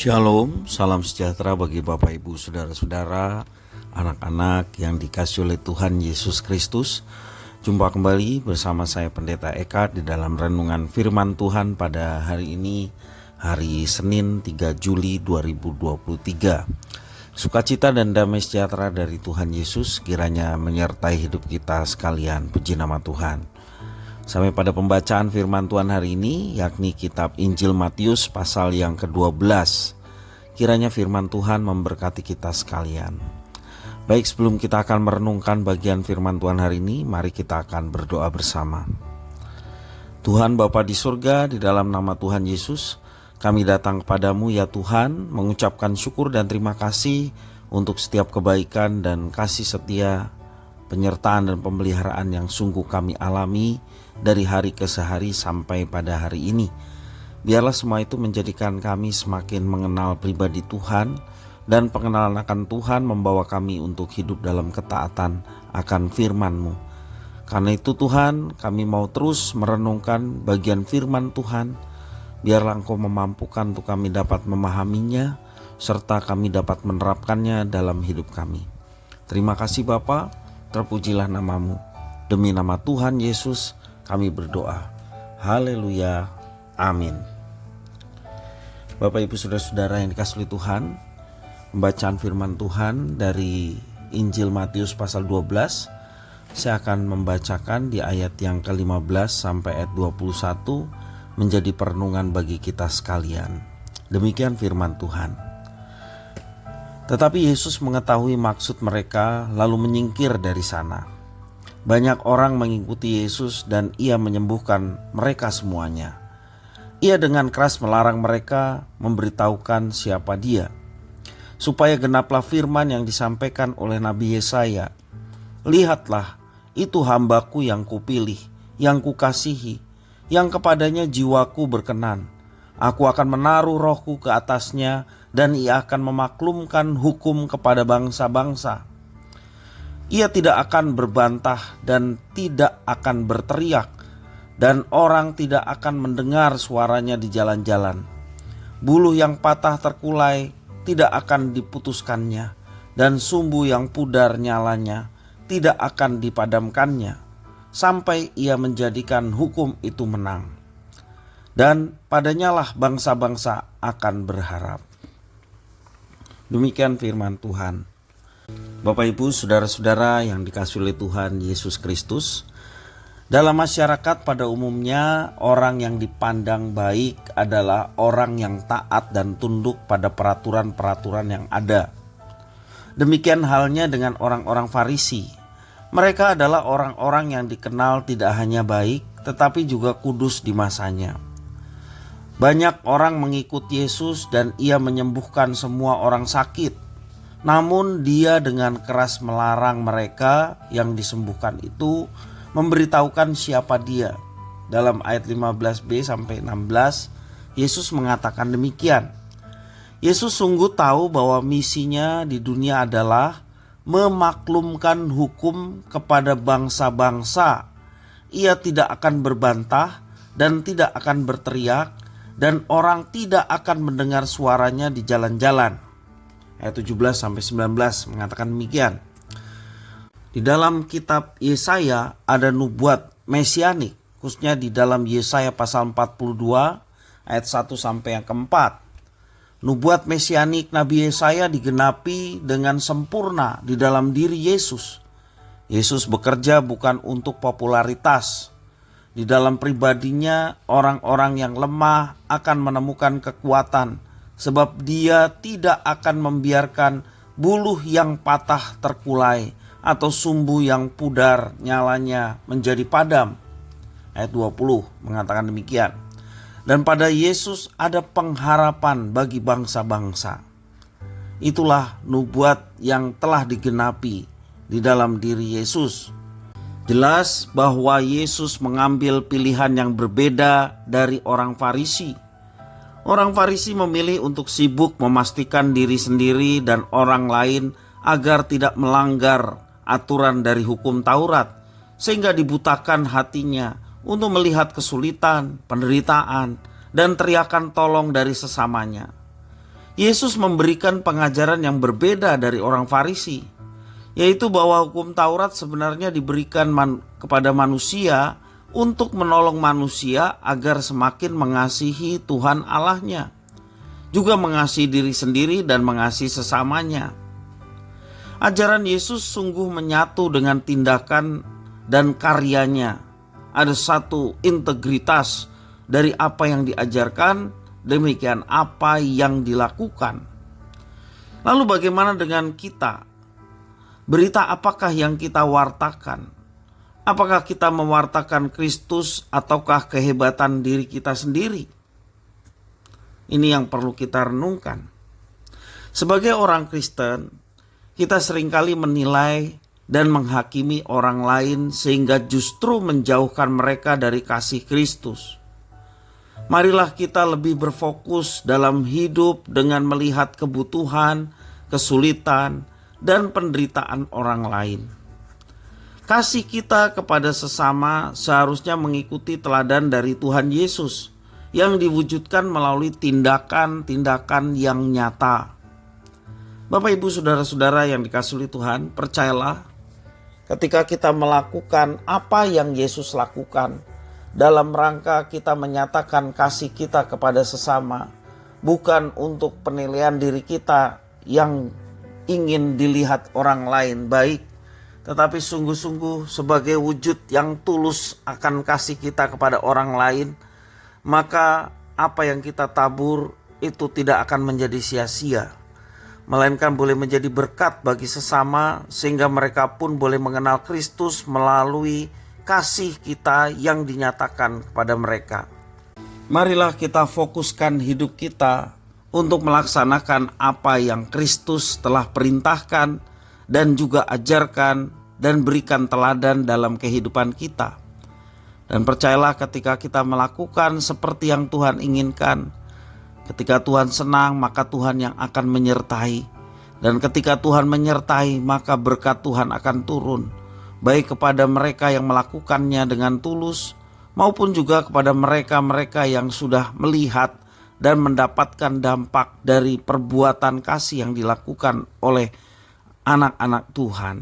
Shalom, salam sejahtera bagi Bapak Ibu Saudara-saudara, anak-anak yang dikasihi oleh Tuhan Yesus Kristus. Jumpa kembali bersama saya Pendeta Eka di dalam renungan firman Tuhan pada hari ini, hari Senin 3 Juli 2023. Sukacita dan damai sejahtera dari Tuhan Yesus kiranya menyertai hidup kita sekalian. Puji nama Tuhan. Sampai pada pembacaan firman Tuhan hari ini, yakni kitab Injil Matius pasal yang ke-12. Kiranya firman Tuhan memberkati kita sekalian. Baik, sebelum kita akan merenungkan bagian firman Tuhan hari ini, mari kita akan berdoa bersama. Tuhan Bapa di surga, di dalam nama Tuhan Yesus, kami datang kepadamu ya Tuhan, mengucapkan syukur dan terima kasih untuk setiap kebaikan dan kasih setia, penyertaan dan pemeliharaan yang sungguh kami alami dari hari ke hari sampai pada hari ini. Biarlah semua itu menjadikan kami semakin mengenal pribadi Tuhan, dan pengenalan akan Tuhan membawa kami untuk hidup dalam ketaatan akan firman-Mu. Karena itu Tuhan, kami mau terus merenungkan bagian firman Tuhan. Biarlah Engkau memampukan untuk kami dapat memahaminya, serta kami dapat menerapkannya dalam hidup kami. Terima kasih Bapa, terpujilah nama-Mu. Demi nama Tuhan Yesus kami berdoa. Haleluya. Amin. Bapak Ibu Saudara-saudara yang dikasihi Tuhan, pembacaan firman Tuhan dari Injil Matius pasal 12. Saya akan membacakan di ayat yang ke-15 sampai ayat 21 menjadi perenungan bagi kita sekalian. Demikian firman Tuhan. Tetapi Yesus mengetahui maksud mereka lalu menyingkir dari sana. Banyak orang mengikuti Yesus dan Ia menyembuhkan mereka semuanya. Ia dengan keras melarang mereka memberitahukan siapa Dia, supaya genaplah firman yang disampaikan oleh Nabi Yesaya. Lihatlah, itu hamba-Ku yang Kupilih, yang Kukasihi, yang kepadanya jiwaku berkenan. Aku akan menaruh roh-Ku ke atasnya, dan Ia akan memaklumkan hukum kepada bangsa-bangsa. Ia tidak akan berbantah dan tidak akan berteriak, dan orang tidak akan mendengar suaranya di jalan-jalan. Buluh yang patah terkulai tidak akan diputuskannya, dan sumbu yang pudar nyalanya tidak akan dipadamkannya, sampai ia menjadikan hukum itu menang. Dan padanyalah bangsa-bangsa akan berharap. Demikian firman Tuhan. Bapak Ibu Saudara-saudara yang dikasihi oleh Tuhan Yesus Kristus, dalam masyarakat pada umumnya orang yang dipandang baik adalah orang yang taat dan tunduk pada peraturan-peraturan yang ada. Demikian halnya dengan orang-orang Farisi. Mereka adalah orang-orang yang dikenal tidak hanya baik tetapi juga kudus di masanya. Banyak orang mengikut Yesus dan Ia menyembuhkan semua orang sakit. Namun Dia dengan keras melarang mereka yang disembuhkan itu memberitahukan siapa Dia. Dalam ayat 15b sampai 16, Yesus mengatakan demikian. Yesus sungguh tahu bahwa misinya di dunia adalah memaklumkan hukum kepada bangsa-bangsa. Ia tidak akan berbantah dan tidak akan berteriak, dan orang tidak akan mendengar suaranya di jalan-jalan. Ayat 17-19 mengatakan demikian. Di dalam kitab Yesaya ada nubuat mesianik, khususnya di dalam Yesaya pasal 42 ayat 1 sampai yang keempat. Nubuat mesianik Nabi Yesaya digenapi dengan sempurna di dalam diri Yesus. Yesus bekerja bukan untuk popularitas. Di dalam pribadinya orang-orang yang lemah akan menemukan kekuatan, sebab Dia tidak akan membiarkan buluh yang patah terkulai atau sumbu yang pudar nyalanya menjadi padam. Ayat 20 mengatakan demikian. Dan pada Yesus ada pengharapan bagi bangsa-bangsa. Itulah nubuat yang telah digenapi di dalam diri Yesus. Jelas bahwa Yesus mengambil pilihan yang berbeda dari orang Farisi. Orang Farisi memilih untuk sibuk memastikan diri sendiri dan orang lain agar tidak melanggar aturan dari hukum Taurat, sehingga dibutakan hatinya untuk melihat kesulitan, penderitaan, dan teriakan tolong dari sesamanya. Yesus memberikan pengajaran yang berbeda dari orang Farisi, yaitu bahwa hukum Taurat sebenarnya diberikan kepada manusia untuk menolong manusia agar semakin mengasihi Tuhan Allahnya, juga mengasihi diri sendiri dan mengasihi sesamanya. Ajaran Yesus sungguh menyatu dengan tindakan dan karyanya. Ada satu integritas dari apa yang diajarkan, demikian apa yang dilakukan. Lalu bagaimana dengan kita? Berita apakah yang kita wartakan? Apakah kita mewartakan Kristus ataukah kehebatan diri kita sendiri? Ini yang perlu kita renungkan. Sebagai orang Kristen, kita seringkali menilai dan menghakimi orang lain sehingga justru menjauhkan mereka dari kasih Kristus. Marilah kita lebih berfokus dalam hidup dengan melihat kebutuhan, kesulitan, dan penderitaan orang lain. Kasih kita kepada sesama seharusnya mengikuti teladan dari Tuhan Yesus yang diwujudkan melalui tindakan-tindakan yang nyata. Bapak, Ibu, saudara-saudara yang dikasihi Tuhan, percayalah ketika kita melakukan apa yang Yesus lakukan dalam rangka kita menyatakan kasih kita kepada sesama, bukan untuk penilaian diri kita yang ingin dilihat orang lain baik, tetapi sungguh-sungguh sebagai wujud yang tulus akan kasih kita kepada orang lain, maka apa yang kita tabur itu tidak akan menjadi sia-sia, melainkan boleh menjadi berkat bagi sesama sehingga mereka pun boleh mengenal Kristus melalui kasih kita yang dinyatakan kepada mereka. Marilah kita fokuskan hidup kita untuk melaksanakan apa yang Kristus telah perintahkan dan juga ajarkan dan berikan teladan dalam kehidupan kita. Dan percayalah ketika kita melakukan seperti yang Tuhan inginkan, ketika Tuhan senang maka Tuhan yang akan menyertai. Dan ketika Tuhan menyertai maka berkat Tuhan akan turun, baik kepada mereka yang melakukannya dengan tulus maupun juga kepada mereka-mereka yang sudah melihat dan mendapatkan dampak dari perbuatan kasih yang dilakukan oleh anak-anak Tuhan.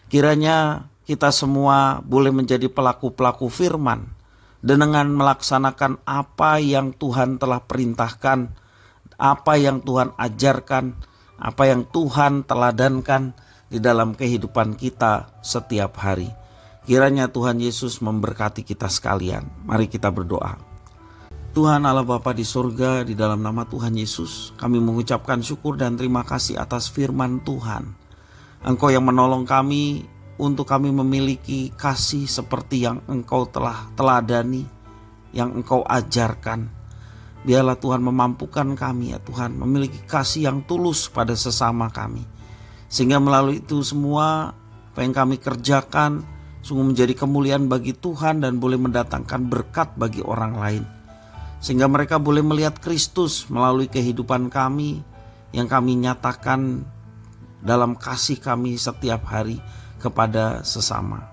Kiranya kita semua boleh menjadi pelaku-pelaku firman dengan melaksanakan apa yang Tuhan telah perintahkan, apa yang Tuhan ajarkan, apa yang Tuhan teladankan di dalam kehidupan kita setiap hari. Kiranya Tuhan Yesus memberkati kita sekalian. Mari kita berdoa. Tuhan Allah Bapa di surga, di dalam nama Tuhan Yesus, kami mengucapkan syukur dan terima kasih atas firman Tuhan. Engkau yang menolong kami untuk kami memiliki kasih seperti yang Engkau telah teladani, yang Engkau ajarkan. Biarlah Tuhan memampukan kami ya Tuhan, memiliki kasih yang tulus pada sesama kami. Sehingga melalui itu semua apa yang kami kerjakan sungguh menjadi kemuliaan bagi Tuhan dan boleh mendatangkan berkat bagi orang lain. Sehingga mereka boleh melihat Kristus melalui kehidupan kami yang kami nyatakan dalam kasih kami setiap hari kepada sesama.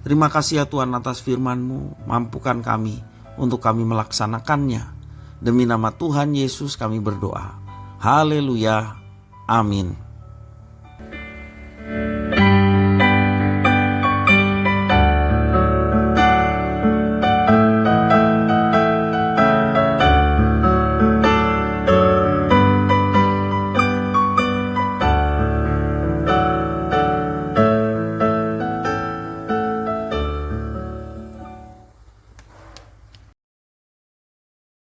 Terima kasih ya Tuhan atas firman-Mu, mampukan kami untuk kami melaksanakannya. Demi nama Tuhan Yesus kami berdoa. Haleluya. Amin.